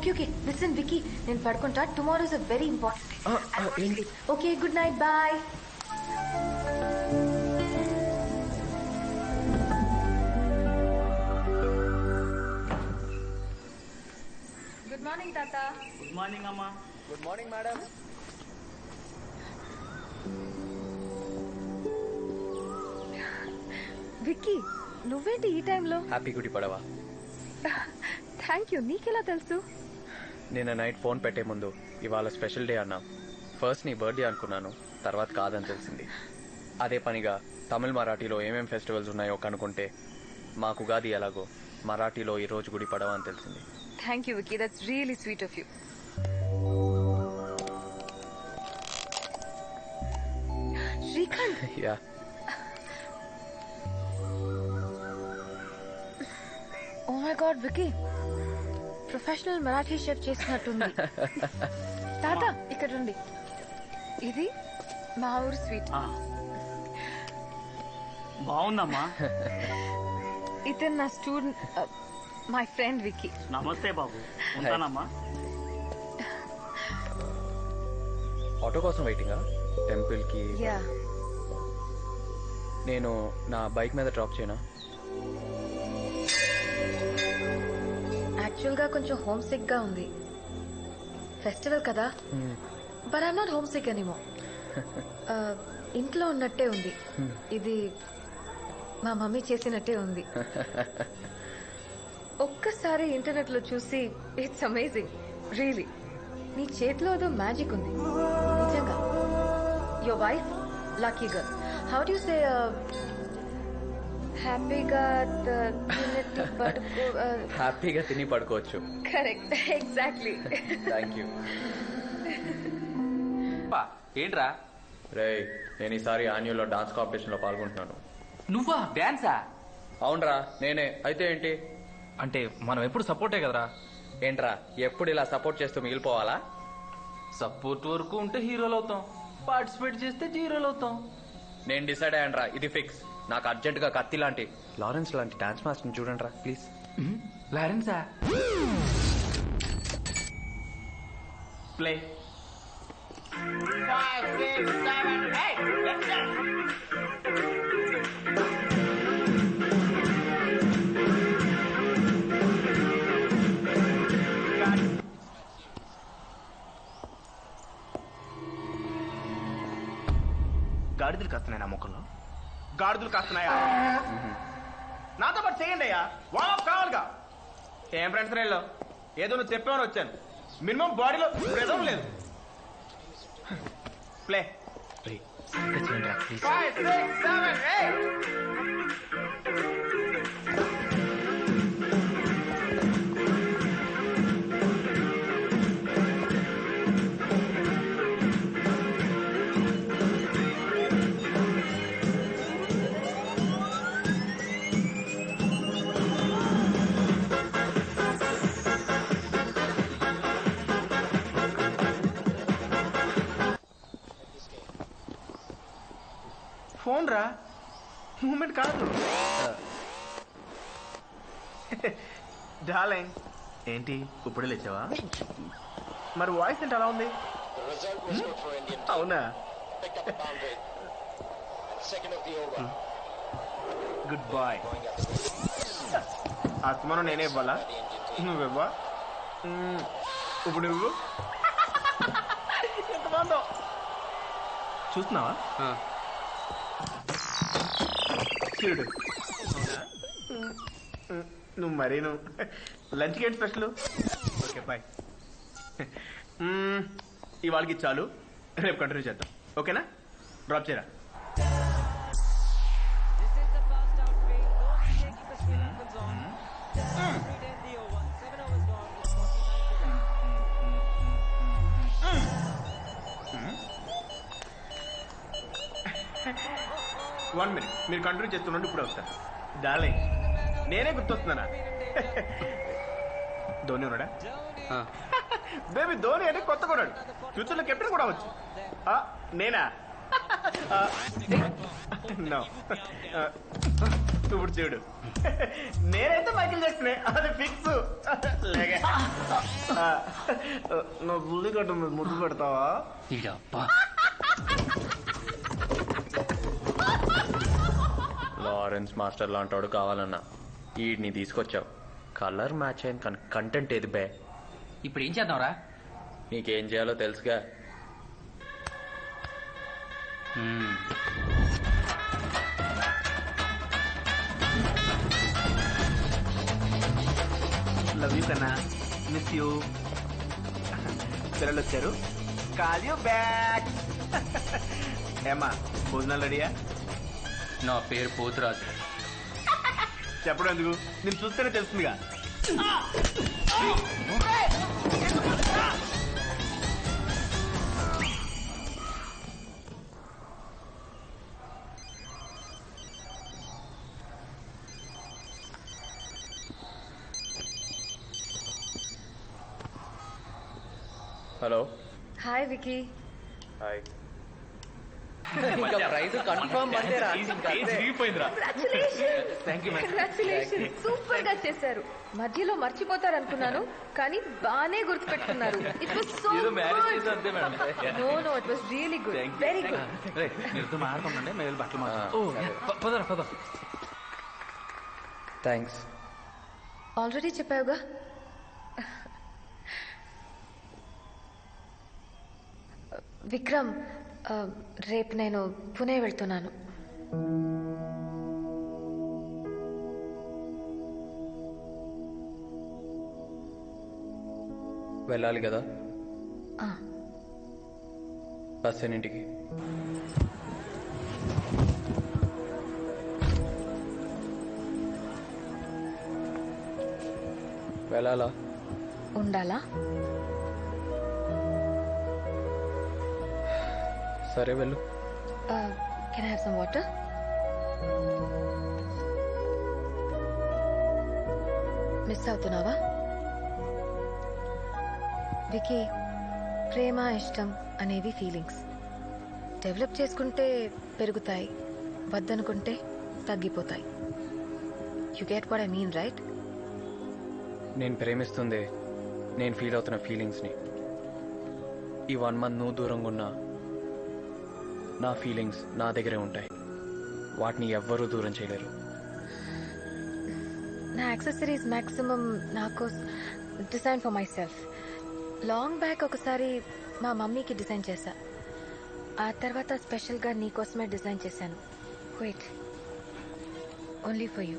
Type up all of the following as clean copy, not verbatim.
Okay okay listen Vicky నేను పడుకుంటా. Tomorrow is a very important day. Okay good night bye. Good morning తాత. Good morning అమ్మా. Good morning madam. Vicky నువ్వేంటి ఈ టైంలో? హ్యాపీ గుడి పడవా. Thank you. నీకెలా తెలుసు? నిన్న నైట్ ఫోన్ పెట్టే ముందు ఇవాళ స్పెషల్ డే అన్నా. ఫస్ట్ నీ బర్త్డే అనుకున్నాను, తర్వాత కాదని తెలిసింది. అదే పనిగా తమిళ్ మరాఠీలో ఏమేం ఫెస్టివల్స్ ఉన్నాయో కనుక్కుంటే మాకు ఉగాది ఎలాగో మరాఠీలో ఈ రోజు గుడి పడవ అని తెలిసింది. Thank you Vicky, that's really sweet of you. Srikanth. Yeah. Oh my god Vicky, professional Marathi chef చేసినట్టుంది. తాత ఇక్కడ రండి, ఇది మా ఊరు స్వీట్. బాగుందమ్మా. ఇతను నా స్టూడెంట్, మై ఫ్రెండ్ విక్కీ. నమస్తే బాబు. ఉంటానమ్మా. ఆటో కోసం వెయిటింగా? టెంపుల్ కి యా. నేను నా బైక్ మీద డ్రాప్ చేయనా? యాక్చువల్ గా కొంచెం హోమ్ సిక్ గా ఉంది. ఫెస్టివల్ కదా, but I'm not homesick anymore. ఇంట్లో ఉన్నట్టే ఉంది. ఇది మా మమ్మీ చేసినట్టే ఉంది. ఒక్కసారి ఇంటర్నెట్ లో చూసి ఇట్స్ అమేజింగ్ రియలీ. నీ చేతిలో ఏదో మ్యాజిక్ ఉంది నిజంగా. Your wife lucky girl. How do you say హ్యాపీగా హ్యాపీగా తిని పడుకోవచ్చు. Correct, exactly. Thank you. ఏంట్రా? రే, నేను ఈసారి యాన్యువల్ లో డాన్స్ కాంపిటీషన్ లో పాల్గొంటున్నాను. నువ్వా? డాన్సా? అవునరా, నేనే. అయితే ఏంటి? అంటే మనం ఎప్పుడు సపోర్టే కదరా. ఏంట్రా ఎప్పుడు ఇలా సపోర్ట్ చేస్తూ మిగిలిపోవాలా? సపోర్ట్ వరకు ఉంటే హీరోలు అవుతాం, పార్టిసిపేట్ చేస్తే జీరోలు అవుతాం. నేను డిసైడ్ అయ్యానరా, ఇది ఫిక్స్. నాకు అర్జెంట్ గా కత్తి లాంటి లారెన్స్ లాంటి డాన్స్ మాస్టర్ చూడండి రా ప్లీజ్. లారెన్సా? ప్లే. 5, 6, 7, 8. Let's go. గాడిదలు కాస్తున్నాయి నా ముఖంలో. గాడిదలు కాస్తున్నాయా? నాతో పాటు చేయండి అయ్యా. వామ్ కావాలిగా. ఏం ఫ్రెండ్స్ రైల్లో ఏదో నువ్వు చెప్పామని వచ్చాను. మినిమం బాడీలో బ్రెదం లేదు. ప్లే. 5, 6, 7, 8. ఫోన్ రా, మూమెంట్ కాదు. డార్లింగ్, ఏంటి ఇప్పుడే లేచావా? మరి వాయిస్ ఏంటి అలా ఉంది? అవునా? Good boy. ఆత్మను నేనే ఇవ్వాలా? నువ్వివ్వా? ఇప్పుడు నువ్వు ఎంత బాగుందో చూస్తున్నావా? చూడు. నువ్వు మరీను. లంచ్కి ఏంటి స్పెషల్? Okay bye. ఇవాళకి చాలు, రేపు కంటిన్యూ చేద్దాం. ఓకేనా? డ్రాప్ చేయరా. వన్ మినిట్, మీరు కంటిన్యూ చేస్తుండండి, ఇప్పుడు వస్తాను. డార్లింగ్, నేనే గుర్తొస్తున్నానా? ధోని ఉన్నాడా? బేబీ ధోని అంటే కొత్త కొన్నాడు. ఫ్యూచర్లో కెప్టెన్ కూడా వచ్చు. నేనా? నో. ఇప్పుడు చూడు నేనైతే మైకిల్ జాక్సనే అది ఫిక్స్ నా బుల్లి కట్టు మీద ముద్దు పెడతావా లారెన్స్ మాస్టర్ లాంటోడు కావాలన్నా ఈడిని తీసుకొచ్చావు. కలర్ మ్యాచ్ అయింది కానీ కంటెంట్ ఏది బే. ఇప్పుడు ఏం చేద్దాంరా? నీకేం చేయాలో తెలుసుగా. లవ్ యూ కన్నా, మిస్ యూ. పిల్లలు వచ్చారు, కాల్ యూ బ్యాక్. ఏమా భోజనాలు రెడీయా? నా పేరు పోతురాజు. చెప్పడం ఎందుకు, నేను చూస్తేనే తెలుస్తుందిగా. హలో. హాయ్ వికీ. హాయ్. ఇంకా ప్రైజ్ కన్ఫర్మ్ అంటే కంగ్రాచులేషన్, సూపర్ గా చేశారు. మధ్యలో మర్చిపోతారు అనుకున్నాను కానీ బానే గుర్తుపెట్టుకున్నారు. It was so good. No it was really good, very good. మాట్లాడుతుండే మేము బట్టలు పద. థ్యాంక్స్. ఆల్రెడీ చెప్పావుగా. విక్రమ్, రేపు నేను పునే వెళ్తున్నాను. వెళ్ళాలి కదా. ఆ, బస్ ఎన్నింటికి? వెళ్ళాలా? ఉండాలా? సరే వెళ్ళు. Can I have some water? Miss అవుతున్నావా? వికీ, ప్రేమ ఇష్టం అనేవి ఫీలింగ్స్. డెవలప్ చేసుకుంటే పెరుగుతాయి, వద్దనుకుంటే తగ్గిపోతాయి. You get what I mean, right? నేను ప్రేమిస్తుంది నేను ఫీల్ అవుతున్న ఫీలింగ్స్ని. ఈ 1 month నువ్వు దూరంగా ఉన్నా నా ఫీలింగ్స్ నా దగ్గరే ఉంటాయి. వాటిని ఎవ్వరూ దూరం చేయలేరు. నా యాక్సెసరీస్ మ్యాక్సిమం నాకు design for my self. Long back ఒకసారి మా మమ్మీకి డిజైన్ చేశా. ఆ తర్వాత స్పెషల్గా నీకోసమే డిజైన్ చేశాను. Wait, only for you.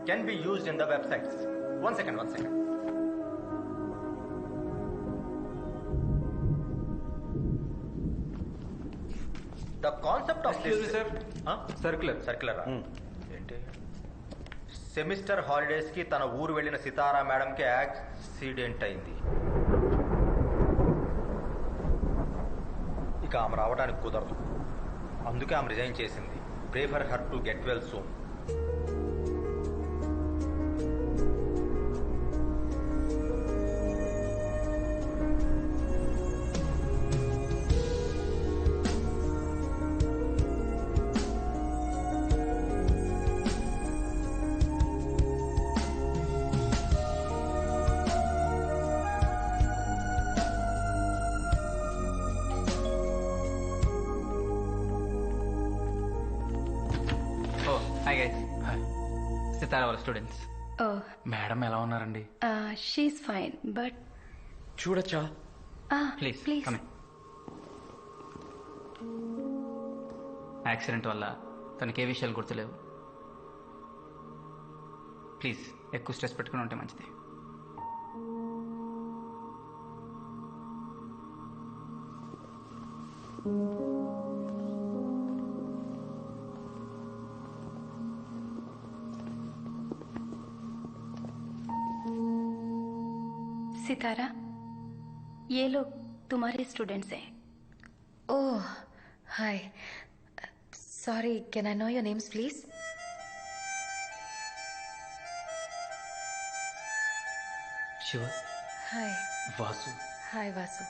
Can be used in the websites. One second. The concept of Excuse this... me, sir. Circular. ఏంటి? సెమిస్టర్ హాలిడేస్ కి తన ఊరు వెళ్ళిన సితారా మేడం కి యాక్సిడెంట్ అయింది. ఇక ఆమె రావడానికి కుదరదు. అందుకే ఆమె రిజైన్ చేసింది. Pray for her to get well soon. Hi guys. Sitara వాళ్ళ స్టూడెంట్స్. Oh, మేడం ఎలా ఉన్నారండి? she's fine, but చూడొచ్చా? Please please. కమ్. యాక్సిడెంట్ వల్ల తనకి ఏ విషయాలు గుర్తులేవు. ప్లీజ్ ఎక్కువ స్ట్రెస్ పెట్టుకుని ఉంటే మంచిది. सितारा, ये लोग तुम्हारे स्टूडेंट्स हैं. Oh, hi. Sorry, can I know your names, please? Shiva, Hi. Vasu. Hi, Vasu.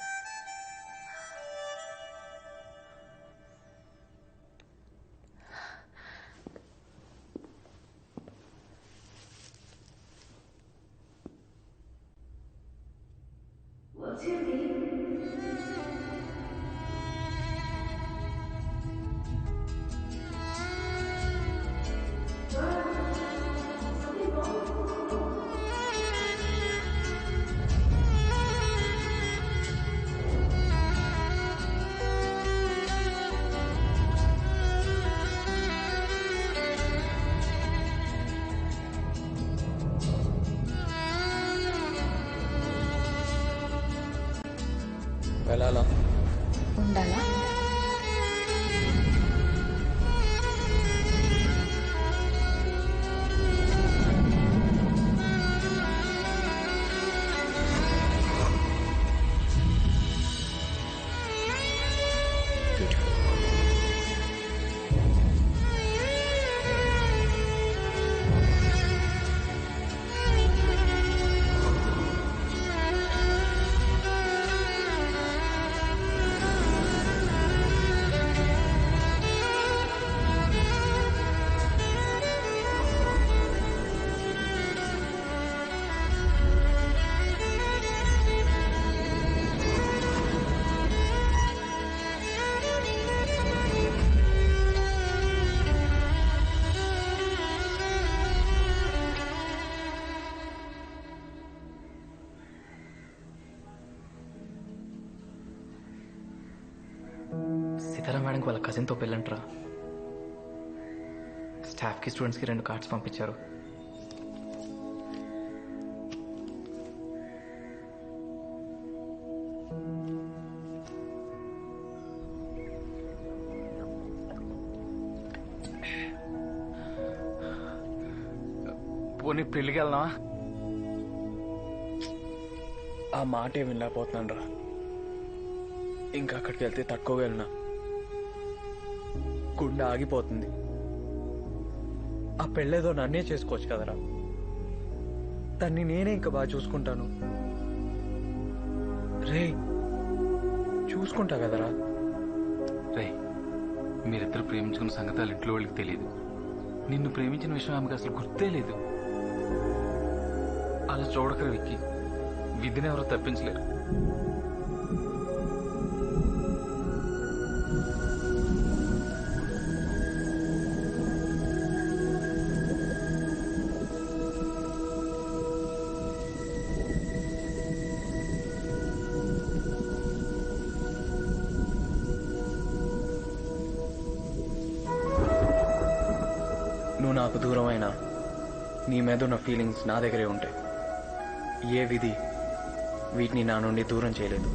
వెళ్ళాలా? ఉండాలా? సితారా మేడంకి వాళ్ళ కజిన్తో పెళ్ళంటరా. స్టాఫ్కి స్టూడెంట్స్కి 2 కార్డ్స్ పంపించారు. పోనీ పెళ్ళికి వెళ్దామా? ఆ మాటే వినలేకపోతున్నాను రా. ఇంకా అక్కడికి వెళ్తే తట్టుకోగలనా? గుండె ఆగిపోతుంది. ఆ పెళ్ళేదో నన్నే చేసుకోవచ్చు కదరా. దాన్ని నేనే ఇంకా బాగా చూసుకుంటాను. రే, చూసుకుంటా కదరా. రే, మీరిద్దరు ప్రేమించుకున్న సంగతి వాళ్ళ ఇంట్లో వాళ్ళకి తెలియదు. నిన్ను ప్రేమించిన విషయం ఆమెకు అసలు గుర్తే లేదు. అలా చూడకరా విక్కి, విధిని ఎవరో తప్పించలేరు. నువ్వు నాకు దూరమైనా నీ మీద ఉన్న ఫీలింగ్స్ నా దగ్గరే ఉంటాయి. ఏ విధి వీటిని నా నుండి దూరం చేయలేదు.